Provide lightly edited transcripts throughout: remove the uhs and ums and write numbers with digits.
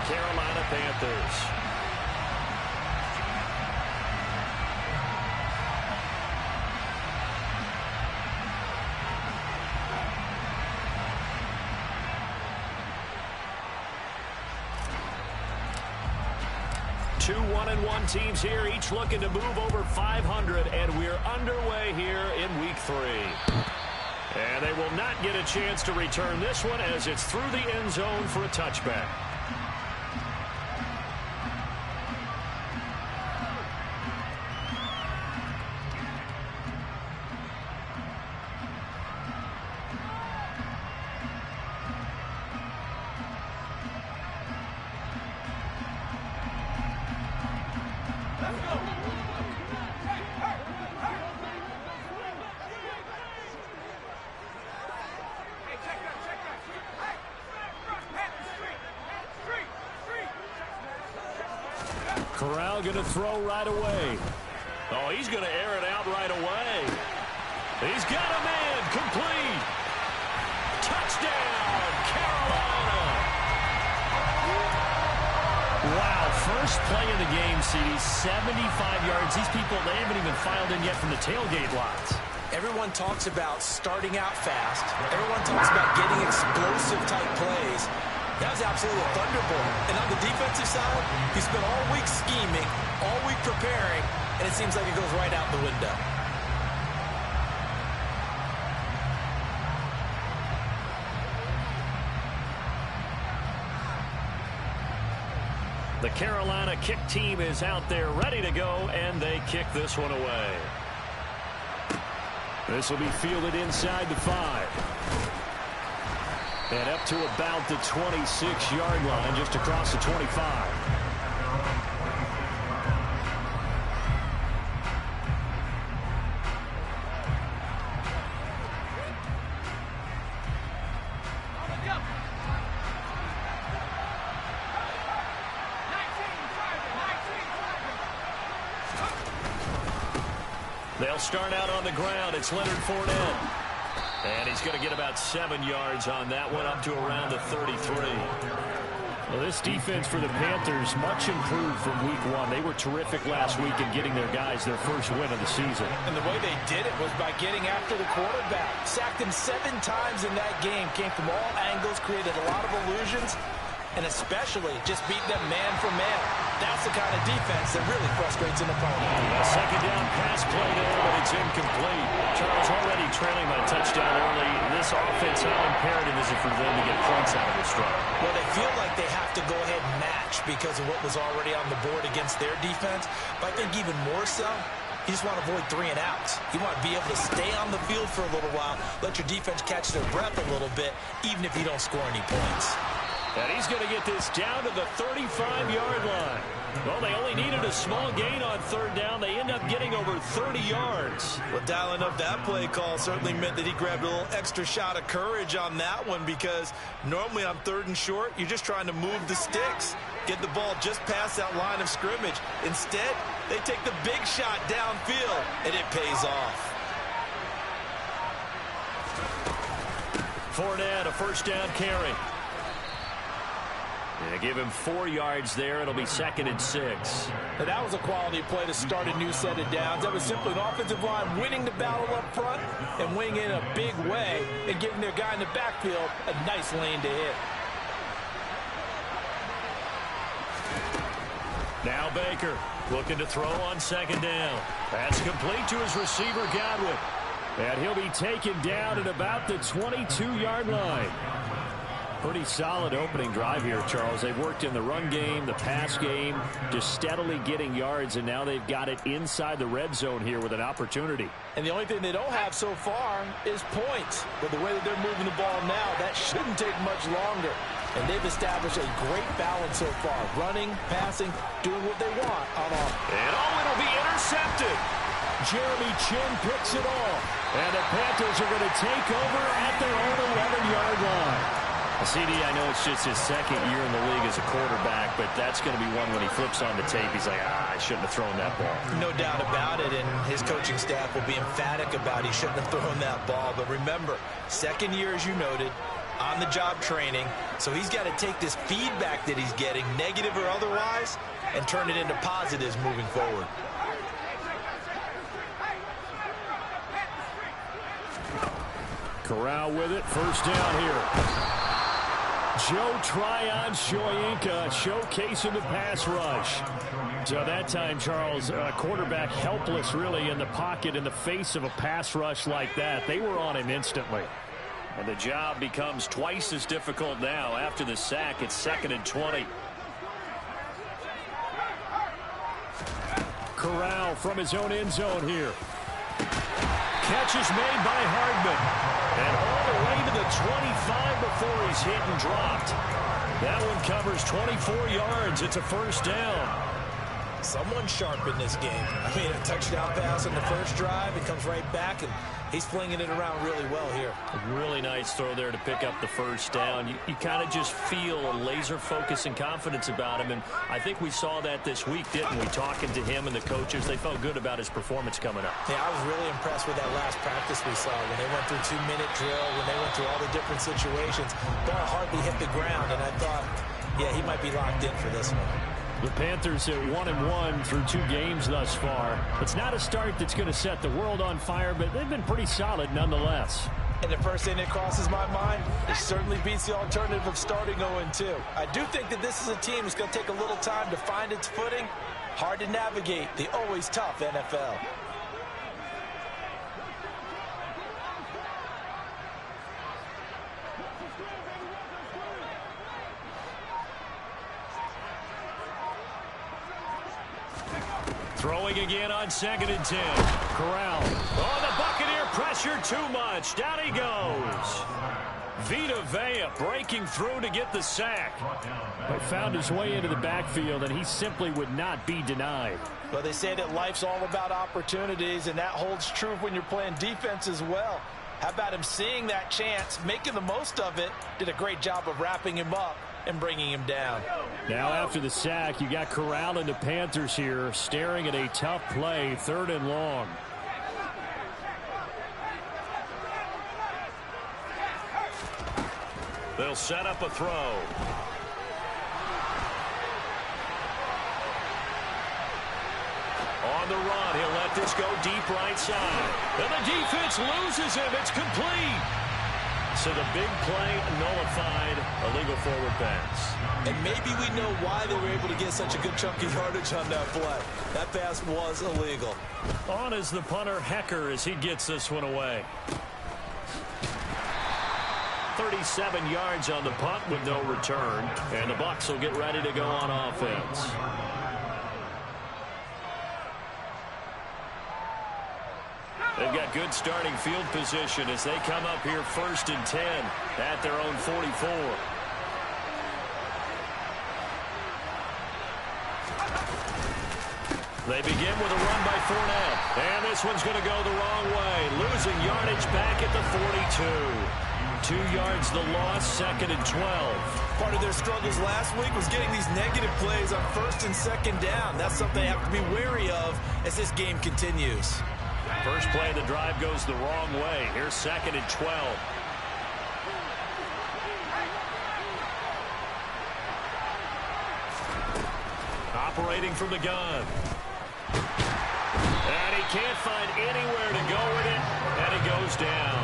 Carolina Panthers. Two 1-1 teams here, each looking to move over 500, and we're underway here in week 3. And they will not get a chance to return this one as it's through the end zone for a touchback. Corral going to throw right away. Oh, he's going to air it out right away. He's got a man. Complete. Touchdown, Carolina. Wow, first play of the game, CD, 75 yards. These people, they haven't even filed in yet from the tailgate lots. Everyone talks about starting out fast. Everyone talks about getting explosive-type plays. That was absolutely a thunderbolt. And on the defensive side, he spent all week scheming, all week preparing, and it seems like it goes right out the window. The Carolina kick team is out there ready to go, and they kick this one away. This will be fielded inside the 5. And up to about the 26-yard line, just across the 25. They'll start out on the ground. It's Leonard Fournette. And he's going to get about 7 yards on that one, up to around the 33. Well, this defense for the Panthers, much improved from week 1. They were terrific last week in getting their guys their first win of the season. And the way they did it was by getting after the quarterback. Sacked him 7 times in that game. Came from all angles, created a lot of illusions, and especially just beat them man for man. That's the kind of defense that really frustrates an opponent. A second down pass play there, but it's incomplete. Charles already trailing by a touchdown early. This offense, how imperative is it for them to get points out of this drive? Well, they feel like they have to go ahead and match because of what was already on the board against their defense. But I think even more so, you just want to avoid 3 and outs. You want to be able to stay on the field for a little while, let your defense catch their breath a little bit, even if you don't score any points. And he's going to get this down to the 35-yard line. Well, they only needed a small gain on 3rd down. They end up getting over 30 yards. Well, dialing up that play call certainly meant that he grabbed a little extra shot of courage on that one, because normally on 3rd and short, you're just trying to move the sticks, get the ball just past that line of scrimmage. Instead, they take the big shot downfield, and it pays off. Fournette, a first down carry. Yeah, give him 4 yards there. It'll be 2nd and 6. Now, that was a quality play to start a new set of downs. That was simply an offensive line winning the battle up front and winning in a big way and giving their guy in the backfield a nice lane to hit. Now Baker looking to throw on 2nd down. That's complete to his receiver, Godwin. And he'll be taken down at about the 22-yard line. Pretty solid opening drive here, Charles. They've worked in the run game, the pass game, just steadily getting yards, and now they've got it inside the red zone here with an opportunity. And the only thing they don't have so far is points. But the way that they're moving the ball now, that shouldn't take much longer. And they've established a great balance so far. Running, passing, doing what they want on offense. And it'll be intercepted. Jeremy Chin picks it off. And the Panthers are going to take over at their own 11-yard line. CD, I know it's just his 2nd year in the league as a quarterback, but that's going to be one when he flips on the tape. He's like, I shouldn't have thrown that ball. No doubt about it, and his coaching staff will be emphatic about he shouldn't have thrown that ball. But remember, 2nd year, as you noted, on-the-job training. So he's got to take this feedback that he's getting, negative or otherwise, and turn it into positives moving forward. Corral with it. First down here. Joe Tryon-Shoyinka showcasing the pass rush. So that time, Charles, quarterback helpless really in the pocket in the face of a pass rush like that. They were on him instantly. And the job becomes twice as difficult now after the sack. It's 2nd and 20. Corral from his own end zone here. Catch is made by Hardman. And all the way to the 25 before he's hit and dropped. That one covers 24 yards. It's a first down. Someone sharp in this game. I mean, a touchdown pass on the first drive. It comes right back, and he's flinging it around really well here. A really nice throw there to pick up the first down. You kind of just feel a laser focus and confidence about him, and I think we saw that this week, didn't we? Talking to him and the coaches, they felt good about his performance coming up. Yeah, I was really impressed with that last practice we saw when they went through 2-minute drill, when they went through all the different situations. Ball hardly hit the ground, and I thought, yeah, he might be locked in for this one. The Panthers at 1-1 through 2 games thus far. It's not a start that's going to set the world on fire, but they've been pretty solid nonetheless. And the first thing that crosses my mind, it certainly beats the alternative of starting 0-2. I do think that this is a team that's going to take a little time to find its footing. Hard to navigate the always tough NFL. Throwing again on 2nd and 10. Corral. Oh, the Buccaneer pressure too much. Down he goes. Vita Vea breaking through to get the sack. But found his way into the backfield, and he simply would not be denied. Well, they say that life's all about opportunities, and that holds true when you're playing defense as well. How about him seeing that chance, making the most of it, did a great job of wrapping him up and bringing him down. Now after the sack, you got Corral and the Panthers here staring at a tough play, 3rd and long. They'll set up a throw. On the run, he'll let this go deep right side. And the defense loses him. It's complete. So the big play nullified, a legal forward pass. And maybe we know why they were able to get such a good chunk of yardage on that play. That pass was illegal. On is the punter, Hecker, as he gets this one away. 37 yards on the punt with no return. And the Bucs will get ready to go on offense. They've got good starting field position as they come up here 1st and 10 at their own 44. They begin with a run by Fournette. And this one's going to go the wrong way. Losing yardage back at the 42. 2 yards the loss, 2nd and 12. Part of their struggles last week was getting these negative plays on 1st and 2nd down. That's something they have to be wary of as this game continues. First play of the drive goes the wrong way. Here's 2nd and 12. Operating from the gun. And he can't find anywhere to go with it. And he goes down.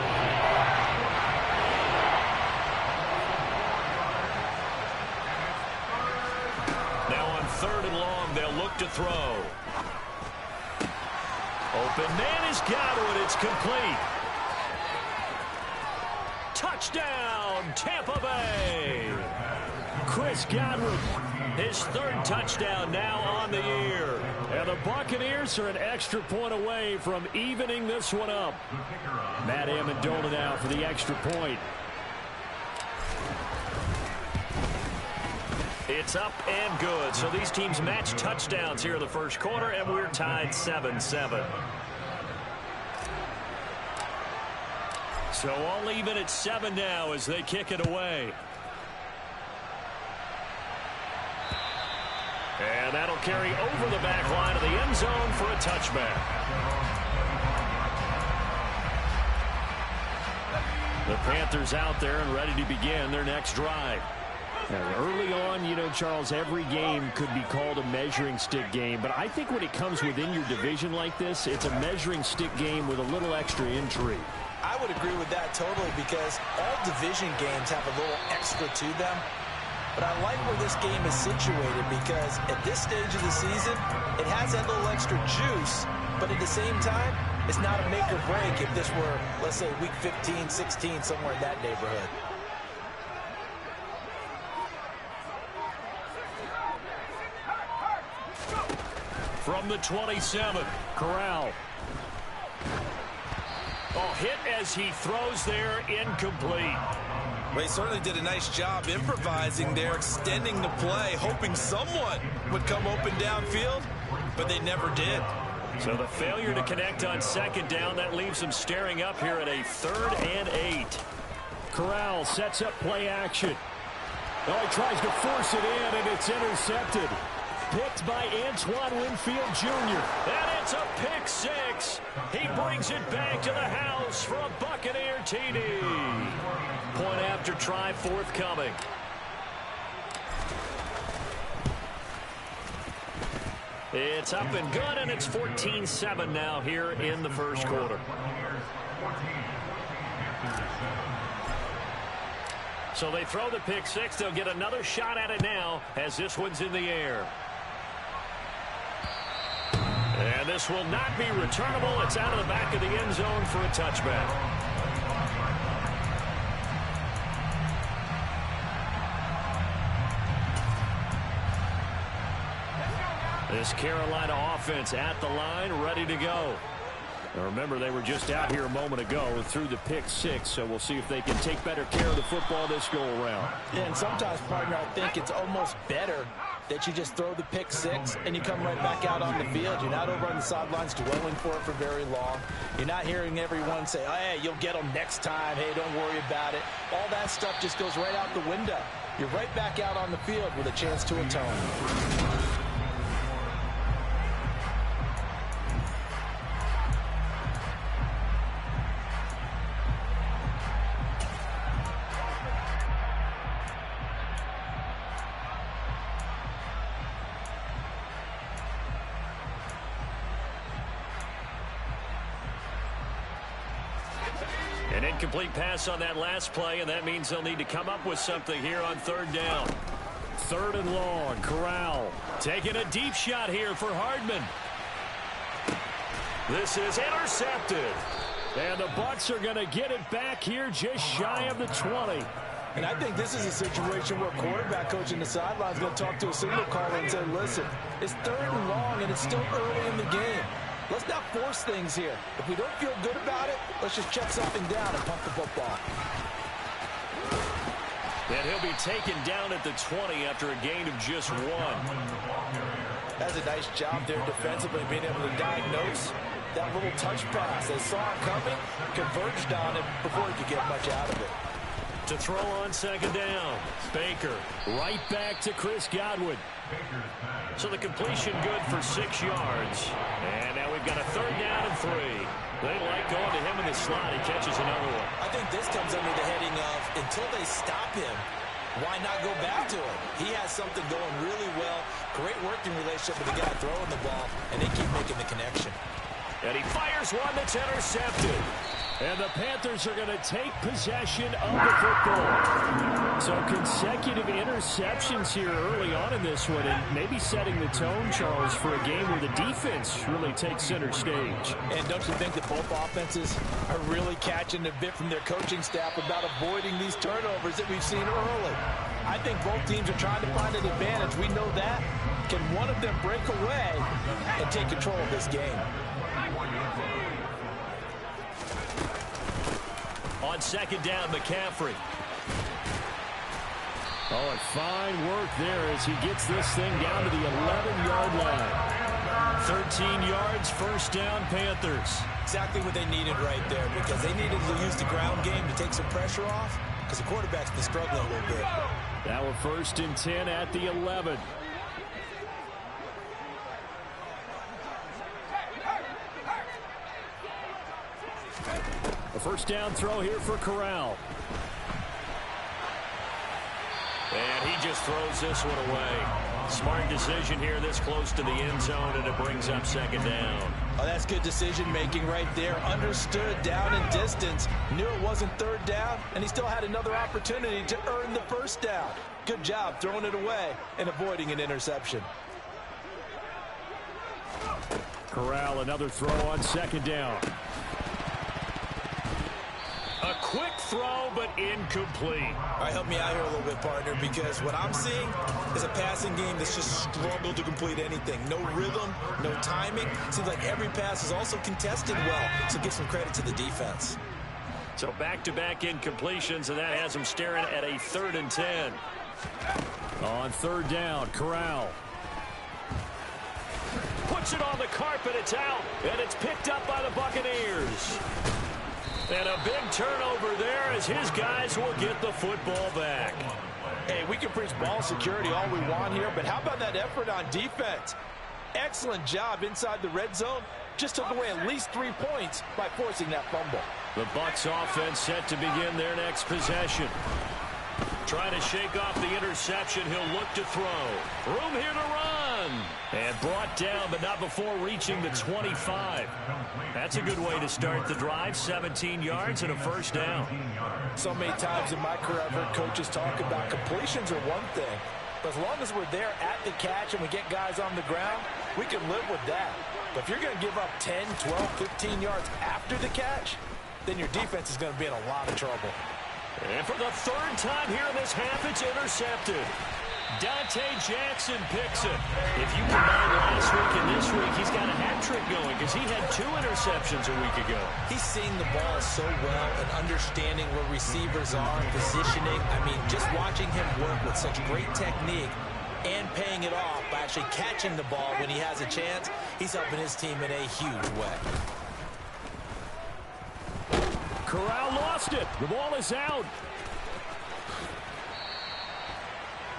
Now on 3rd and long, they'll look to throw. Open man is Godwin. It's complete. Touchdown, Tampa Bay. Chris Godwin, his 3rd touchdown now on the year. And the Buccaneers are an extra point away from evening this one up. Matt Amendola now for the extra point. It's up and good. So these teams match touchdowns here in the first quarter, and we're tied 7-7. So all even at 7 now as they kick it away. And that'll carry over the back line of the end zone for a touchback. The Panthers out there and ready to begin their next drive. Now, early on, you know, Charles, every game could be called a measuring stick game. But I think when it comes within your division like this, it's a measuring stick game with a little extra intrigue. I would agree with that totally, because all division games have a little extra to them. But I like where this game is situated, because at this stage of the season, it has that little extra juice. But at the same time, it's not a make or break if this were, let's say, week 15, 16, somewhere in that neighborhood. From the 27, Corral. Oh, hit as he throws there, incomplete. Well, he certainly did a nice job improvising there, extending the play, hoping someone would come open downfield, but they never did. So the failure to connect on second down, that leaves him staring up here at a 3rd and 8. Corral sets up play action. Oh, he tries to force it in, and it's intercepted. Picked by Antoine Winfield Jr. And it's a pick 6. He brings it back to the house for a Buccaneer TD. Point after try forthcoming. It's up and good, and it's 14-7 now here in the first quarter. So they throw the pick 6. They'll get another shot at it now as this one's in the air. And this will not be returnable. It's out of the back of the end zone for a touchback. This Carolina offense at the line, ready to go. Now remember, they were just out here a moment ago through the pick 6, so we'll see if they can take better care of the football this go-around. Yeah, and sometimes, partner, I think it's almost better that you just throw the pick 6 and you come right back out on the field. You're not over on the sidelines dwelling for it for very long. You're not hearing everyone say, oh, hey, you'll get them next time. Hey, don't worry about it. All that stuff just goes right out the window. You're right back out on the field with a chance to atone. An incomplete pass on that last play, and that means they'll need to come up with something here on 3rd down. 3rd and long, Corral taking a deep shot here for Hardman. This is intercepted. And the Bucs are going to get it back here just shy of the 20. And I think this is a situation where quarterback coach in the sideline is going to talk to a signal caller and say, listen, it's 3rd and long, and it's still early in the game. Let's not force things here. If we don't feel good about it, let's just check something down and pump the football. And he'll be taken down at the 20 after a gain of just 1. That's a nice job there defensively, being able to diagnose that little touch pass. They saw it coming, converged on it before he could get much out of it. To throw on 2nd down, Baker right back to Chris Godwin. So the completion good for 6 yards. And now we've got a 3rd down and 3. They like going to him in the slot. He catches another one. I think this comes under the heading of, until they stop him, why not go back to him? He has something going really well. Great working relationship with the guy throwing the ball, and they keep making the connection. And he fires one that's intercepted. And the Panthers are going to take possession of the football. So consecutive interceptions here early on in this one, and maybe setting the tone, Charles, for a game where the defense really takes center stage. And don't you think that both offenses are really catching a bit from their coaching staff about avoiding these turnovers that we've seen early? I think both teams are trying to find an advantage. We know that. Can one of them break away and take control of this game? On 2nd down, McCaffrey. Oh, and fine work there as he gets this thing down to the 11-yard line. 13 yards, 1st down, Panthers. Exactly what they needed right there, because they needed to use the ground game to take some pressure off, because the quarterback's been struggling a little bit. Now a 1st and 10 at the 11. A First down throw here for Corral. And he just throws this one away. Smart decision here this close to the end zone, and it brings up second down. Oh, that's good decision-making right there. Understood down and distance. Knew it wasn't third down, and he still had another opportunity to earn the first down. Good job throwing it away and avoiding an interception. Corral, another throw on second down. A quick throw, but incomplete. All right, help me out here a little bit, partner, because what I'm seeing is a passing game that's just struggled to complete anything. No rhythm, no timing. Seems like every pass is also contested well, so give some credit to the defense. So back-to-back incompletions, and that has him staring at a 3rd and 10. On third down, Corral. Puts it on the carpet, it's out, and it's picked up by the Buccaneers. And a big turnover there as his guys will get the football back. Hey, we can preach ball security all we want here, but how about that effort on defense? Excellent job inside the red zone. Just took away at least 3 points by forcing that fumble. The Bucs offense set to begin their next possession. Trying to shake off the interception. He'll look to throw. Room here to run. And brought down, but not before reaching the 25. That's a good way to start the drive. 17 yards and a first down. So many times in my career, I've heard coaches talk about completions are one thing. But as long as we're there at the catch and we get guys on the ground, we can live with that. But if you're going to give up 10, 12, 15 yards after the catch, then your defense is going to be in a lot of trouble. And for the 3rd time here in this half, it's intercepted. Dante Jackson picks it. If you combine last week and this week, he's got a hat trick going because he had 2 interceptions a week ago. He's seeing the ball so well and understanding where receivers are, positioning. I mean, just watching him work with such great technique and paying it off by actually catching the ball when he has a chance, he's helping his team in a huge way. Corral lost it. The ball is out.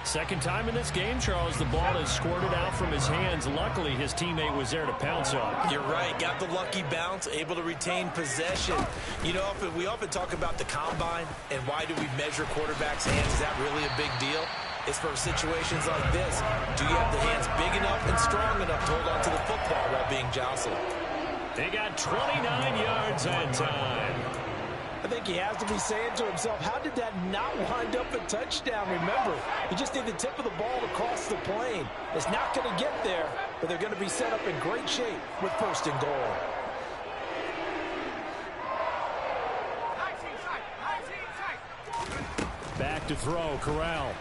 Second time in this game, Charles, the ball has squirted out from his hands. Luckily, his teammate was there to pounce on it. You're right. Got the lucky bounce, able to retain possession. You know, we often talk about the combine and why do we measure quarterbacks' hands. Is that really a big deal? It's for situations like this. Do you have the hands big enough and strong enough to hold on to the football while being jostled? They got 29 yards that time. I think he has to be saying to himself, how did that not wind up a touchdown? Remember, you just need the tip of the ball to cross the plane. It's not going to get there, but they're going to be set up in great shape with 1st and goal. Back to throw, Corral.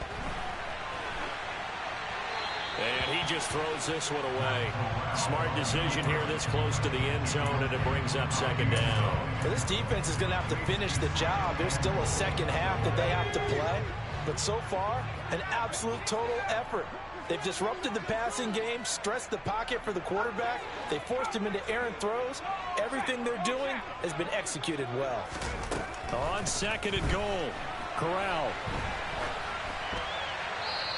And he just throws this one away. Smart decision here this close to the end zone, and it brings up second down. Well, this defense is going to have to finish the job. There's still a second half that they have to play. But so far, an absolute total effort. They've disrupted the passing game, stressed the pocket for the quarterback. They forced him into errant throws. Everything they're doing has been executed well. On 2nd and goal, Corral.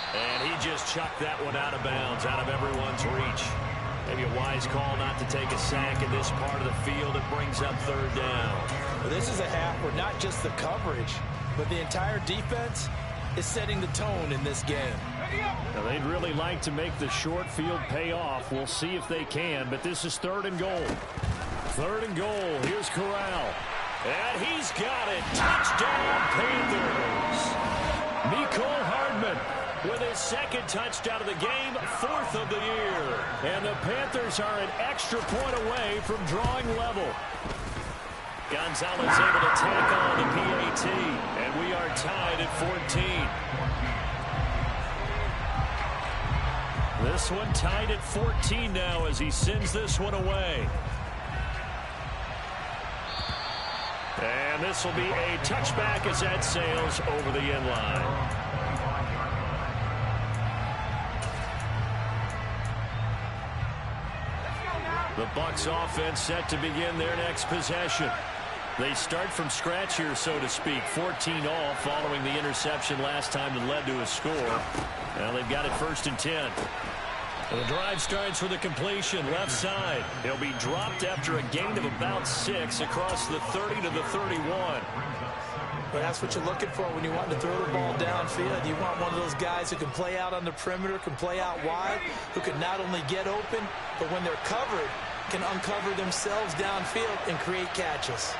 And he just chucked that one out of bounds, out of everyone's reach. Maybe a wise call not to take a sack in this part of the field. It brings up 3rd down. Well, this is a half where not just the coverage, but the entire defense is setting the tone in this game. Now, they'd really like to make the short field pay off. We'll see if they can, but this is 3rd and goal. 3rd and goal. Here's Corral. And he's got it. Touchdown, Panthers. Mecole Hardman with his 2nd touchdown of the game, 4th of the year. And the Panthers are an extra point away from drawing level. Gonzalez able to tack on the PAT, and we are tied at 14. This one tied at 14 now as he sends this one away. And this will be a touchback as that sails over the end line. The Bucs offense set to begin their next possession. They start from scratch here, so to speak. 14 all following the interception last time that led to a score. Now they've got it 1st and 10. The drive starts with a completion left side. He'll be dropped after a gain of about 6 across the 30 to the 31. But that's what you're looking for when you want to throw the ball downfield. You want one of those guys who can play out on the perimeter, can play out wide, who can not only get open, but when they're covered, can uncover themselves downfield and create catches.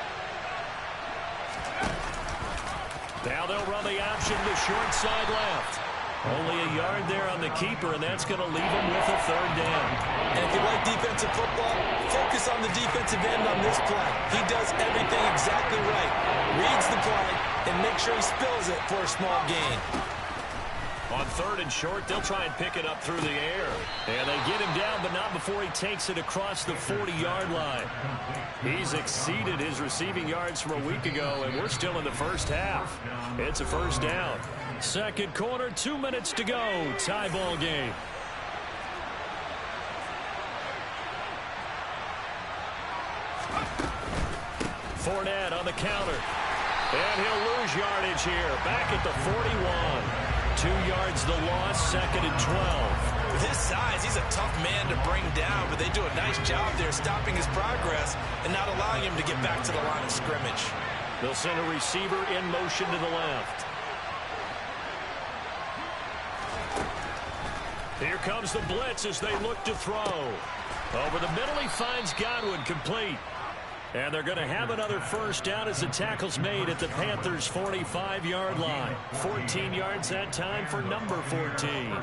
Now they'll run the option to short side left. Only a yard there on the keeper, and that's going to leave him with a 3rd down. And if you like defensive football, focus on the defensive end on this play. He does everything exactly right. Reads the play and makes sure he spills it for a small gain. On 3rd and short, they'll try and pick it up through the air. And they get him down, but not before he takes it across the 40-yard line. He's exceeded his receiving yards from a week ago, and we're still in the first half. It's a 1st down. 2nd quarter, 2 minutes to go. Tie ball game. Fournette on the counter. And he'll lose yardage here. Back at the 41. 2 yards the loss, 2nd and 12. With his size, he's a tough man to bring down, but they do a nice job there stopping his progress and not allowing him to get back to the line of scrimmage. They'll send a receiver in motion to the left. Here comes the blitz as they look to throw. Over the middle, he finds Godwin, complete. And they're going to have another 1st down as the tackle's made at the Panthers' 45-yard line. 14 yards that time for number 14.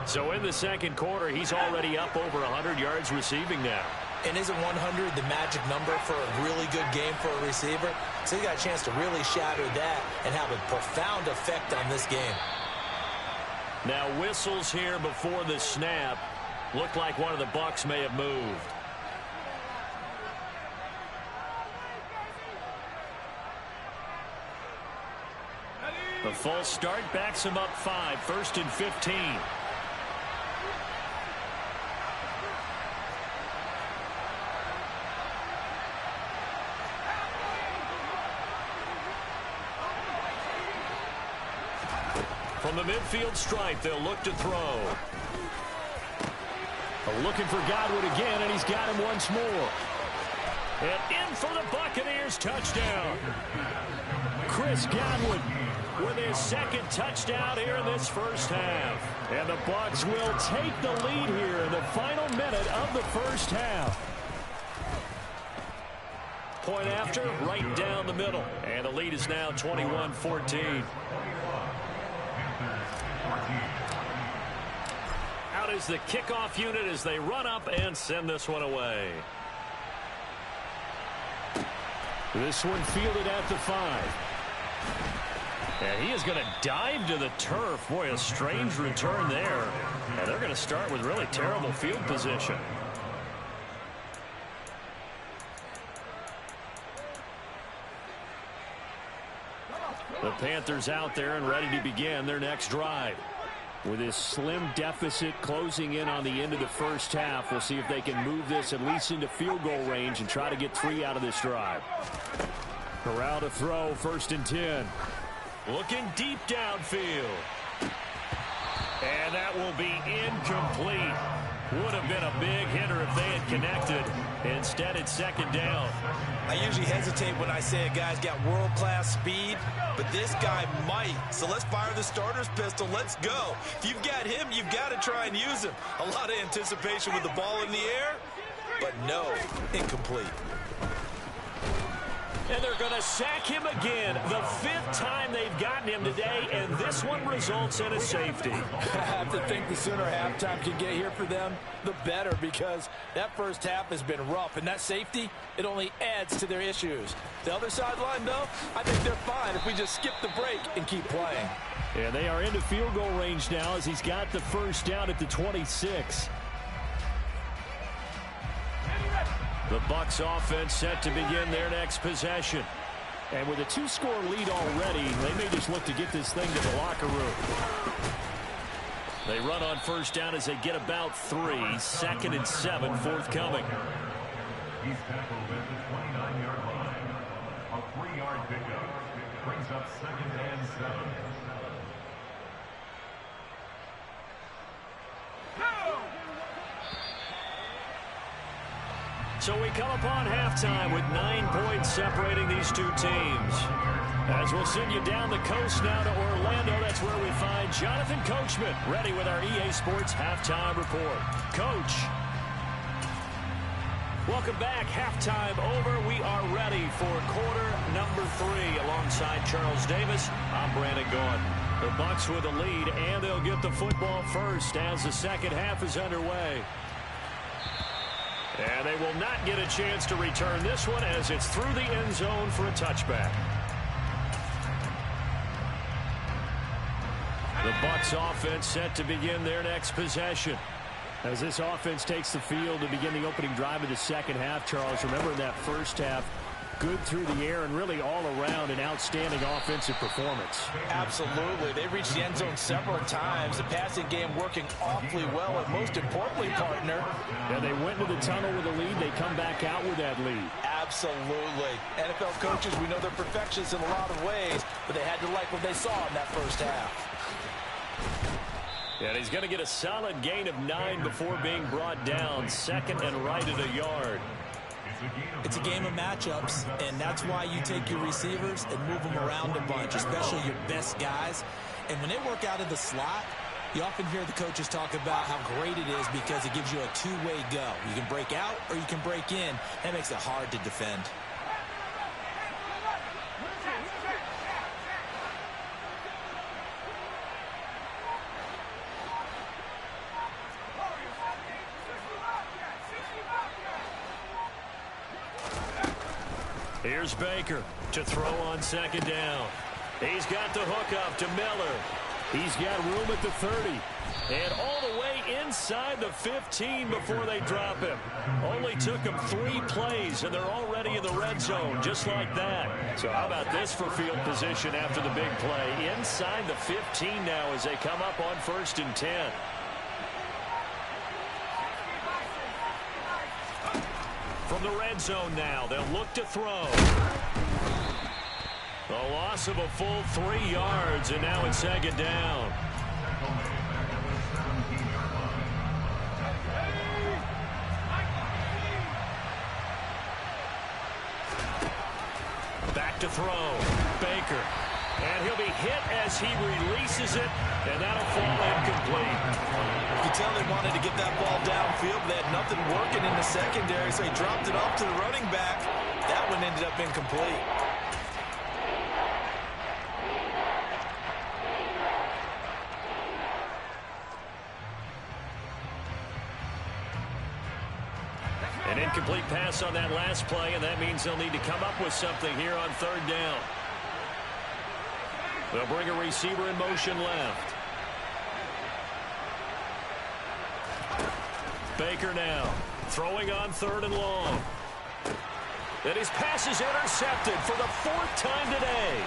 So in the 2nd quarter, he's already up over 100 yards receiving now. And isn't 100 the magic number for a really good game for a receiver? So he got a chance to really shatter that and have a profound effect on this game. Now whistles here before the snap. Looked like one of the Bucs may have moved. The false start backs him up 5, 1st and 15. From the midfield stripe, they'll look to throw. Looking for Godwin again, and he's got him once more. And in for the Buccaneers touchdown. Chris Godwin with his 2nd touchdown here in this 1st half. And the Bucs will take the lead here in the final minute of the 1st half. Point after, right down the middle. And the lead is now 21-14. Out is the kickoff unit as they run up and send this one away. This one fielded at the 5. And he is going to dive to the turf. Boy, a strange return there. And they're going to start with really terrible field position. The Panthers out there and ready to begin their next drive. With this slim deficit closing in on the end of the 1st half, we'll see if they can move this at least into field goal range and try to get 3 out of this drive. Corral to throw, 1st and 10. Looking deep downfield. And that will be incomplete. Would have been a big hitter if they had connected. Instead, it's 2nd down. I usually hesitate when I say a guy's got world-class speed, but this guy might. So let's fire the starter's pistol. Let's go. If you've got him, you've got to try and use him. A lot of anticipation with the ball in the air, but no, incomplete. And they're going to sack him again. The 5th time they've gotten him today, and this one results in a safety. I have to think the sooner halftime can get here for them, the better, because that 1st half has been rough, and that safety, it only adds to their issues. The other sideline, though, I think they're fine if we just skip the break and keep playing. And they are into field goal range now as he's got the 1st down at the 26. The Bucs offense set to begin their next possession. And with a 2-score lead already, they may just look to get this thing to the locker room. They run on 1st down as they get about 3. 2nd and 7 forthcoming. He's tackled at the 29-yard line. A 3-yard pickup brings up 2nd and 7. So we come upon halftime with 9 points separating these two teams. As we'll send you down the coast now to Orlando, that's where we find Jonathan Coachman, ready with our EA Sports Halftime Report. Coach. Welcome back. Halftime over. We are ready for quarter number 3. Alongside Charles Davis, I'm Brandon Gaudin. The Bucks with a lead, and they'll get the football first as the second half is underway. And they will not get a chance to return this one as it's through the end zone for a touchback. The Bucks offense set to begin their next possession. As this offense takes the field to begin the opening drive of the second half, Charles, remember in that first half, good through the air and really all around an outstanding offensive performance. Absolutely. They reached the end zone several times. The passing game working awfully well, and most importantly, partner. Yeah, they went into the tunnel with a lead. They come back out with that lead. Absolutely. NFL coaches, we know they're perfectionists in a lot of ways, but they had to like what they saw in that first half. And he's going to get a solid gain of 9 before being brought down. Second and right at a yard. It's a game of matchups, and that's why you take your receivers and move them around a bunch, especially your best guys. And when they work out of the slot, you often hear the coaches talk about how great it is because it gives you a two-way go. You can break out or you can break in. That makes it hard to defend. Here's Baker to throw on second down. He's got the hook up to Miller. He's got room at the 30. And all the way inside the 15 before they drop him. Only took him 3 plays, and they're already in the red zone, just like that. So how about this for field position after the big play? Inside the 15 now as they come up on 1st and 10. From the red zone now, they'll look to throw. A loss of a full 3 yards, and now it's second down. Back to throw. Baker. And he'll be hit as he releases it, and that'll fall incomplete. You can tell they wanted to get that ball downfield. They had nothing working in the secondary, so he dropped it off to the running back. That one ended up incomplete. An incomplete pass on that last play, and that means they'll need to come up with something here on 3rd down. They'll bring a receiver in motion left. Baker now throwing on 3rd and long. And his pass is intercepted for the 4th time today.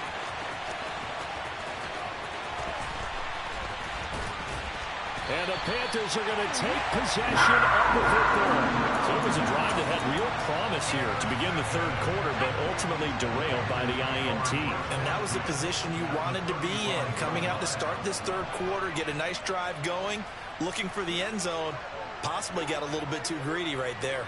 And the Panthers are going to take possession of the football. So it was a drive that had real promise here to begin the 3rd quarter, but ultimately derailed by the INT. And that was the position you wanted to be in. Coming out to start this 3rd quarter, get a nice drive going, looking for the end zone. Possibly got a little bit too greedy right there.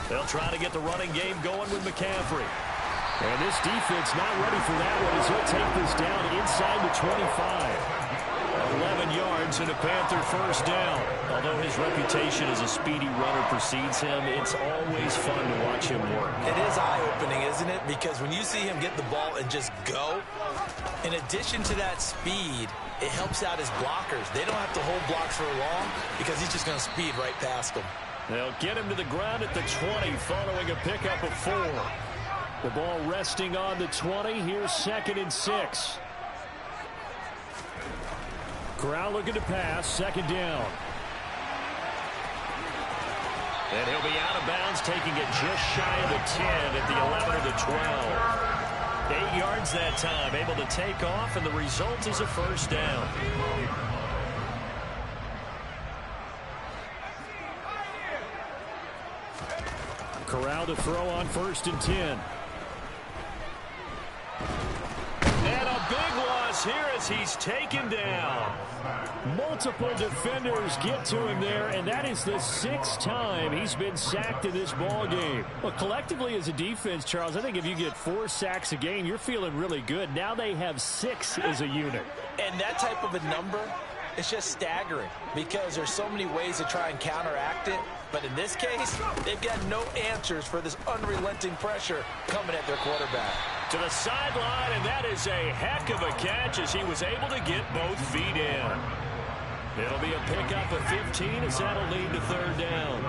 They'll try to get the running game going with McCaffrey. And this defense not ready for that one as he'll take this down inside the 25. 11 yards and a Panther 1st down. Although his reputation as a speedy runner precedes him, it's always fun to watch him work. It is eye-opening, isn't it? Because when you see him get the ball and just go, in addition to that speed, it helps out his blockers. They don't have to hold blocks for long because he's just going to speed right past them. They'll get him to the ground at the 20 following a pickup of 4. The ball resting on the 20. Here's 2nd and 6. Corral looking to pass. 2nd down. And he'll be out of bounds, taking it just shy of the 10 at the 11 or the 12. 8 yards that time, able to take off, and the result is a 1st down. Corral to throw on 1st and 10. here as he's taken down. Multiple defenders get to him there, and that is the 6th time he's been sacked in this ball game. Well, collectively as a defense, Charles, I think if you get 4 sacks a game, you're feeling really good. Now they have 6 as a unit. And that type of a number, it's just staggering because there's so many ways to try and counteract it. But in this case, they've got no answers for this unrelenting pressure coming at their quarterback. To the sideline, and that is a heck of a catch as he was able to get both feet in. It'll be a pickup of 15 as that'll lead to 3rd down.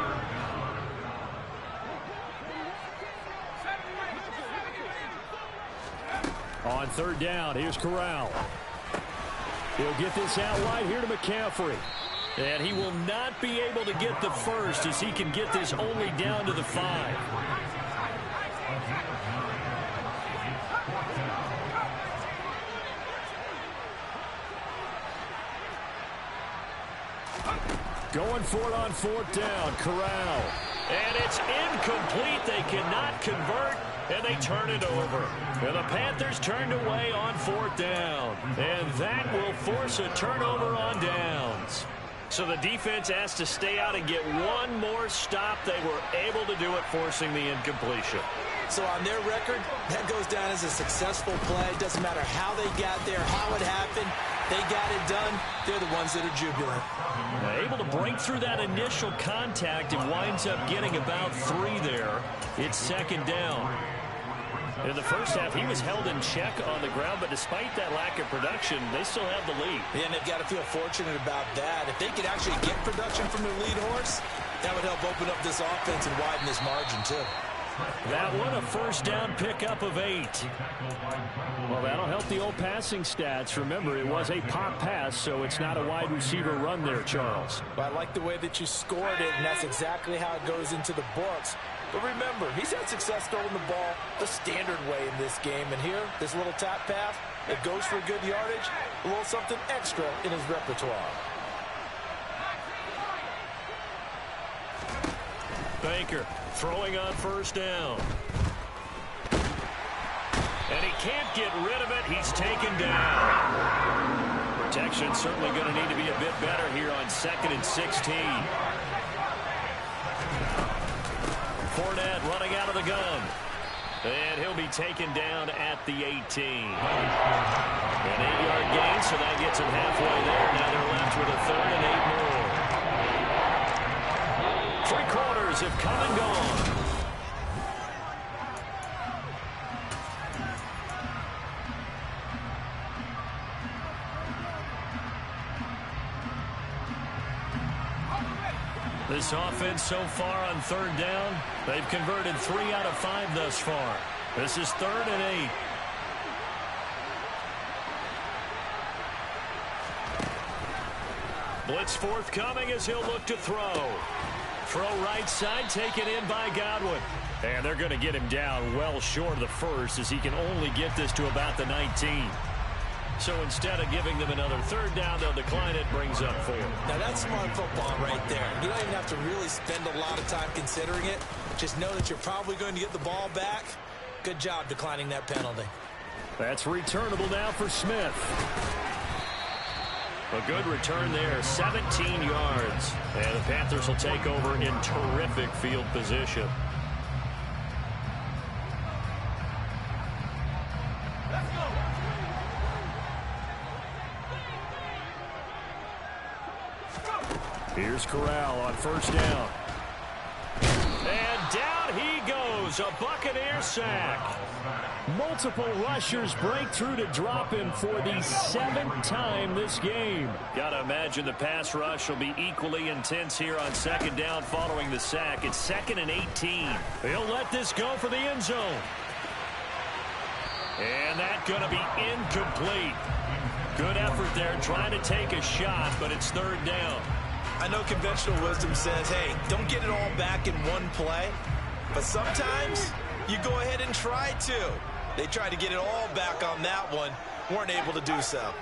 On 3rd down, here's Corral. He'll get this out wide here to McCaffrey. And he will not be able to get the first as he can get this only down to the 5. Going for it on 4th down, Corral. And it's incomplete. They cannot convert, and they turn it over. And the Panthers turned away on 4th down. And that will force a turnover on downs. So the defense has to stay out and get one more stop. They were able to do it, forcing the incompletion. So on their record, that goes down as a successful play. Doesn't matter how they got there, how it happened. They got it done. They're the ones that are jubilant. Able to break through that initial contact and winds up getting about 3 there. It's 2nd down. In the first half, he was held in check on the ground, but despite that lack of production, they still have the lead. Yeah, and they've got to feel fortunate about that. If they could actually get production from their lead horse, that would help open up this offense and widen this margin, too. That one, a 1st down pickup of 8. Well, that'll help the old passing stats. Remember, it was a pop pass, so it's not a wide receiver run there, Charles. But I like the way that you scored it, and that's exactly how it goes into the books. But remember, he's had success throwing the ball the standard way in this game. And here, this little tap pass, it goes for good yardage, a little something extra in his repertoire. Baker throwing on 1st down. And he can't get rid of it. He's taken down. Protection certainly going to need to be a bit better here on 2nd and 16. Fournette running out of the gun. And he'll be taken down at the 18. An 8-yard gain, so that gets him halfway there. Now they're left with a 3rd and 8 more. 3 quarters have come and gone. This offense so far on 3rd down, they've converted 3 out of 5 thus far. This is 3rd and 8. Blitz forthcoming as he'll look to throw. Throw right side, taken in by Godwin. And they're going to get him down well short of the first as he can only get this to about the 19. So instead of giving them another 3rd down, they'll decline it, brings up 4. Now that's smart football right there. You don't even have to really spend a lot of time considering it. Just know that you're probably going to get the ball back. Good job declining that penalty. That's returnable now for Smith. A good return there, 17 yards. And the Panthers will take over in terrific field position. Here's Corral on 1st down. And down he goes, a Buccaneer sack. Multiple rushers break through to drop him for the 7th time this game. Got to imagine the pass rush will be equally intense here on 2nd down following the sack. It's 2nd and 18. He'll let this go for the end zone. And that's going to be incomplete. Good effort there trying to take a shot, but it's 3rd down. I know conventional wisdom says, hey, don't get it all back in one play. But sometimes you go ahead and try to. They tried to get it all back on that one. Weren't able to do so.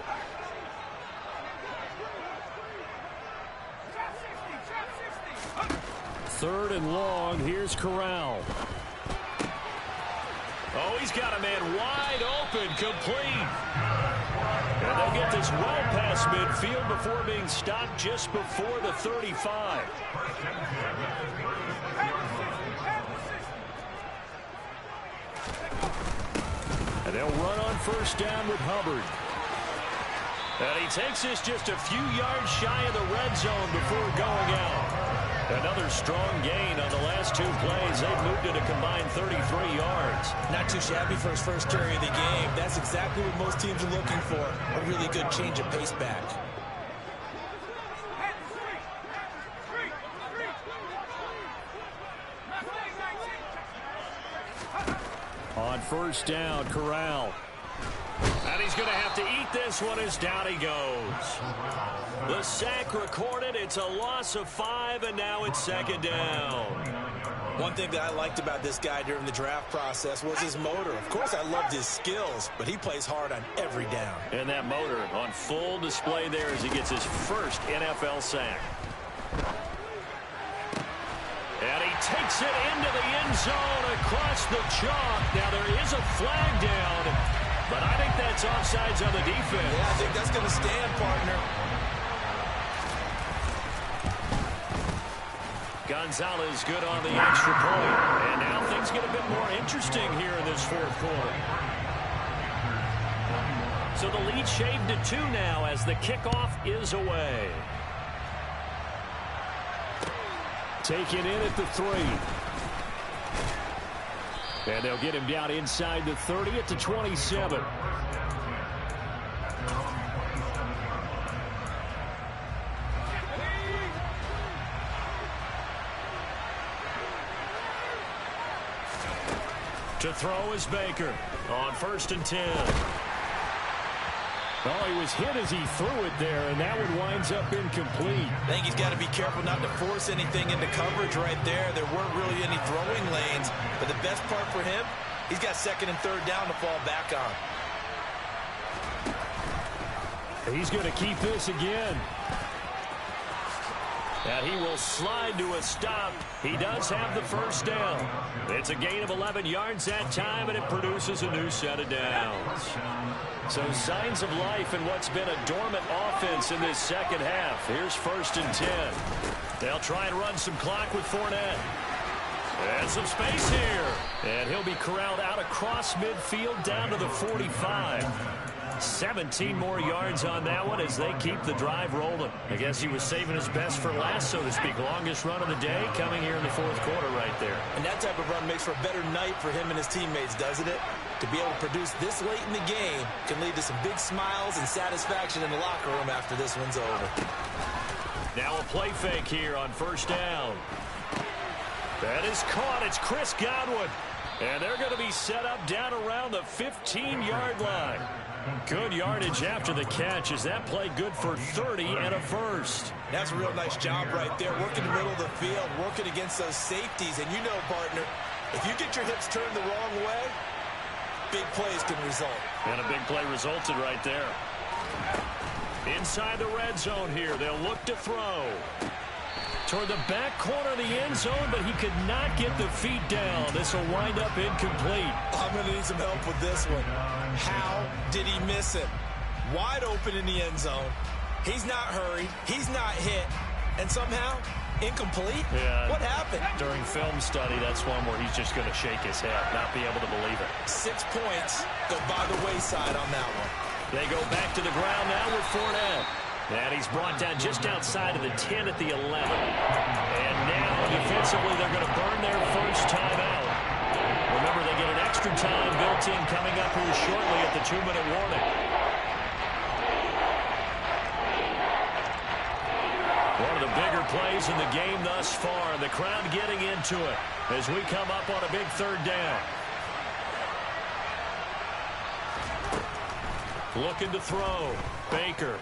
Third and long. Here's Corral. Oh, he's got a man wide open, complete. And they'll get this well past midfield before being stopped just before the 35. And they'll run on first down with Hubbard. And he takes this just a few yards shy of the red zone before going out. Another strong gain on the last two plays. They've moved it a combined 33 yards. Not too shabby for his first carry of the game. That's exactly what most teams are looking for. A really good change of pace back. On first down, Corral. And he's going to have to eat this one as down he goes. The sack recorded. It's a loss of 5, and now it's second down. One thing that I liked about this guy during the draft process was his motor. Of course, I loved his skills, but he plays hard on every down. And that motor on full display there as he gets his first NFL sack. And he takes it into the end zone across the chalk. Now there is a flag down, but I think that's offsides on the defense. Yeah, I think that's going to stand, partner. Gonzalez good on the extra point. And now things get a bit more interesting here in this fourth quarter. So the lead shaved to 2 now as the kickoff is away. Taken in at the 3. And they'll get him down inside the 30 at the 27. To throw is Baker on first and 10. Oh, he was hit as he threw it there, and that one winds up incomplete. I think he's got to be careful not to force anything into coverage right there. There weren't really any throwing lanes, but the best part for him, he's got second and third down to fall back on. He's going to keep this again. And he will slide to a stop. He does have the first down. It's a gain of 11 yards that time, and it produces a new set of downs. So signs of life in what's been a dormant offense in this second half. Here's first and 10. They'll try and run some clock with Fournette. And some space here. And he'll be corralled out across midfield down to the 45. 17 more yards on that one as they keep the drive rolling. I guess he was saving his best for last, so to speak. Longest run of the day coming here in the fourth quarter right there. And that type of run makes for a better night for him and his teammates, doesn't it? To be able to produce this late in the game can lead to some big smiles and satisfaction in the locker room after this one's over. Now a play fake here on first down. That is caught. It's Chris Godwin. And they're going to be set up down around the 15-yard line. Good yardage after the catch. Is that play good for 30 and a first? That's a real nice job right there. Working the middle of the field, working against those safeties. And you know, partner, if you get your hips turned the wrong way, big plays can result. And a big play resulted right there. Inside the red zone here. They'll look to throw. Toward the back corner of the end zone, but he could not get the feet down. This will wind up incomplete. I'm going to need some help with this one. How did he miss it? Wide open in the end zone. He's not hurried. He's not hit. And somehow, incomplete? Yeah. What happened? During film study, that's one where he's just going to shake his head, not be able to believe it. 6 points go by the wayside on that one. They go back to the ground now with Fournette. And he's brought down just outside of the 10 at the 11. And now, defensively, they're going to burn their first timeout. Remember, they get an extra time built in coming up here shortly at the 2-minute warning. One of the bigger plays in the game thus far. The crowd getting into it as we come up on a big third down. Looking to throw. Baker.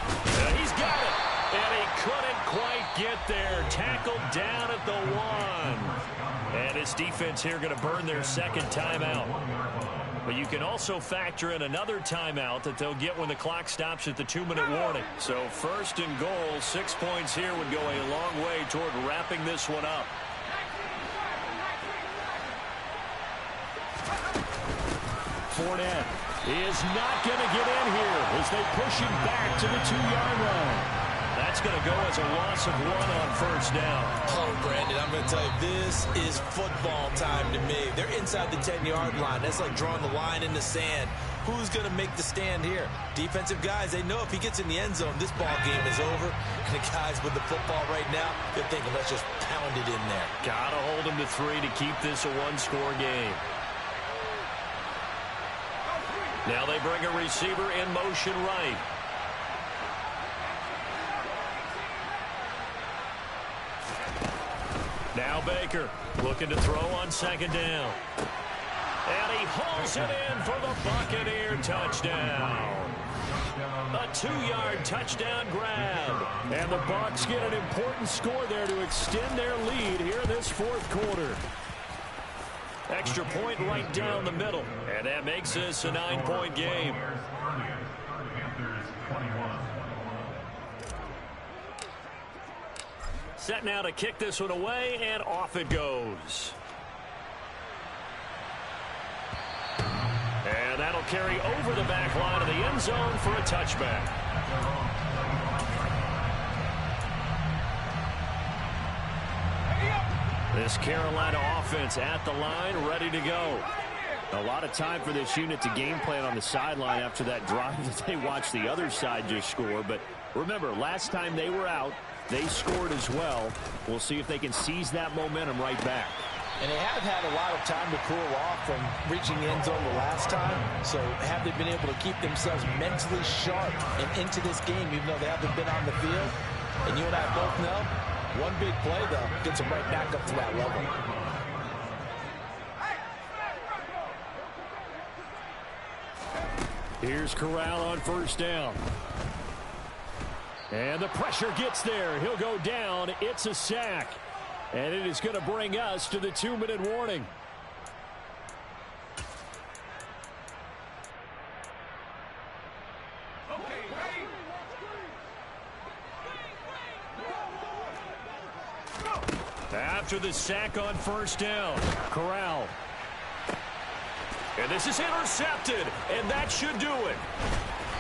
And he's got it. And he couldn't quite get there. Tackled down at the 1. And his defense here going to burn their second timeout. But you can also factor in another timeout that they'll get when the clock stops at the 2-minute warning. So first and goal, 6 points here would go a long way toward wrapping this one up. Fournette is not going to get in here as they push him back to the 2-yard line. That's going to go as a loss of 1 on first down. Oh, Brandon, I'm going to tell you, this is football time to me. They're inside the 10-yard line. That's like drawing the line in the sand. Who's going to make the stand here? Defensive guys, they know if he gets in the end zone, this ball game is over. And the guys with the football right now, they're thinking, let's just pound it in there. Got to hold him to 3 to keep this a one-score game. Now they bring a receiver in motion right. Now Baker looking to throw on second down. And he hauls it in for the Buccaneer touchdown. A 2-yard touchdown grab. And the Bucs get an important score there to extend their lead here in this fourth quarter. Extra point right down the middle. And that makes this a 9-point game. Set now to kick this one away, and off it goes. And that'll carry over the back line of the end zone for a touchback. This Carolina offense at the line, ready to go. A lot of time for this unit to game plan on the sideline after that drive that they watched the other side just score. But remember, last time they were out, they scored as well. We'll see if they can seize that momentum right back. And they have had a lot of time to cool off from reaching the end zone the last time. So have they been able to keep themselves mentally sharp and into this game, even though they haven't been on the field? And you and I both know, one big play, though, gets them right back up to that level. Here's Corral on first down. And the pressure gets there. He'll go down. It's a sack. And it is going to bring us to the 2-minute warning. After the sack on first down, Corral. And this is intercepted, and that should do it.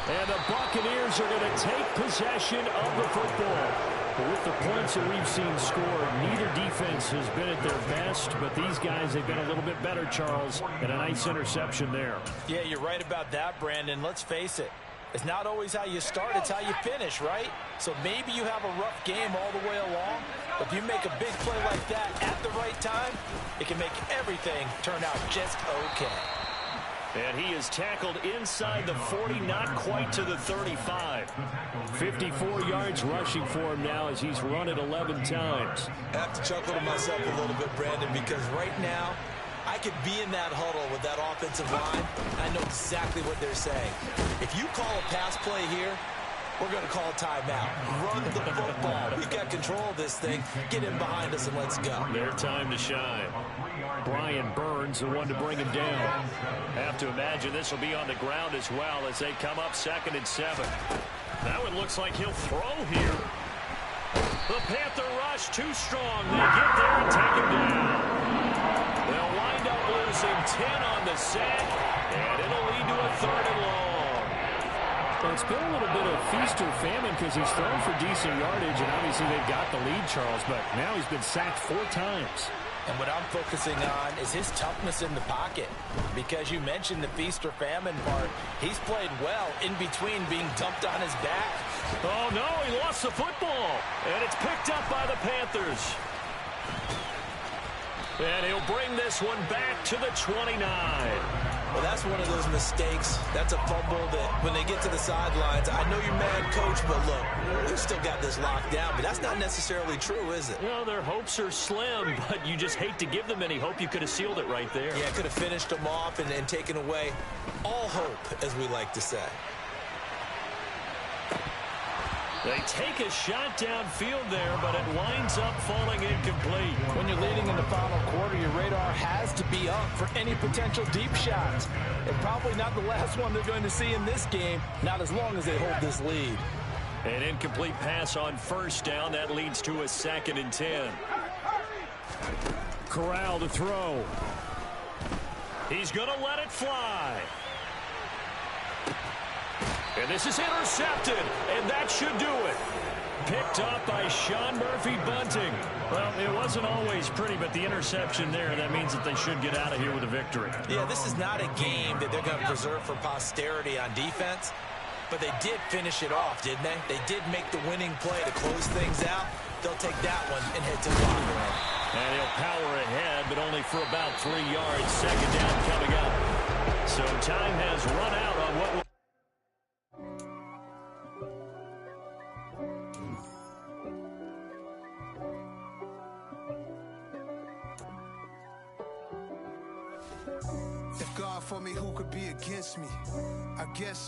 And the Buccaneers are going to take possession of the football. But with the points that we've seen scored, neither defense has been at their best, but these guys have been a little bit better, Charles, and a nice interception there. Yeah, you're right about that, Brandon. Let's face it. It's not always how you start, it's how you finish, right? So maybe you have a rough game all the way along, but if you make a big play like that at the right time, it can make everything turn out just okay. And he is tackled inside the 40, not quite to the 35. 54 yards rushing for him now as he's run it 11 times. I have to chuckle to myself a little bit, Brandon, because right now, I could be in that huddle with that offensive line. I know exactly what they're saying. If you call a pass play here, we're going to call a timeout. Run the football. We've got control of this thing. Get in behind us and let's go. Their time to shine. Brian Burns, the one to bring him down. Have to imagine this will be on the ground as well as they come up 2nd and 7. That one looks like he'll throw here. The Panther rush too strong. They get there and take him down. They'll wind up losing 10 on the sack, and it'll lead to a 3rd and long. Well, it's been a little bit of feast or famine because he's thrown for decent yardage, and obviously they've got the lead, Charles, but now he's been sacked 4 times. And what I'm focusing on is his toughness in the pocket. Because you mentioned the feast or famine part, he's played well in between being dumped on his back. Oh, no, he lost the football, and it's picked up by the Panthers. And he'll bring this one back to the 29. Well, that's one of those mistakes. That's a fumble that when they get to the sidelines, I know you're mad, Coach, but look, we've still got this locked down. But that's not necessarily true, is it? Well, their hopes are slim, but you just hate to give them any hope. You could have sealed it right there. Yeah, could have finished them off and taken away all hope, as we like to say. They take a shot downfield there, but it winds up falling incomplete. When you're leading in the final quarter, your radar has to be up for any potential deep shots. And probably not the last one they're going to see in this game, not as long as they hold this lead. An incomplete pass on first down. That leads to a 2nd and 10. Corral to throw. He's going to let it fly. And this is intercepted, and that should do it. Picked up by Sean Murphy-Bunting. Well, it wasn't always pretty, but the interception there, that means that they should get out of here with a victory. Yeah, this is not a game that they're going to preserve for posterity on defense, but they did finish it off, didn't they? They did make the winning play to close things out. They'll take that one and head to the locker room. And he'll power ahead, but only for about 3 yards. Second down coming up. So time has run out on what will... If God for me, who could be against me? I guess so.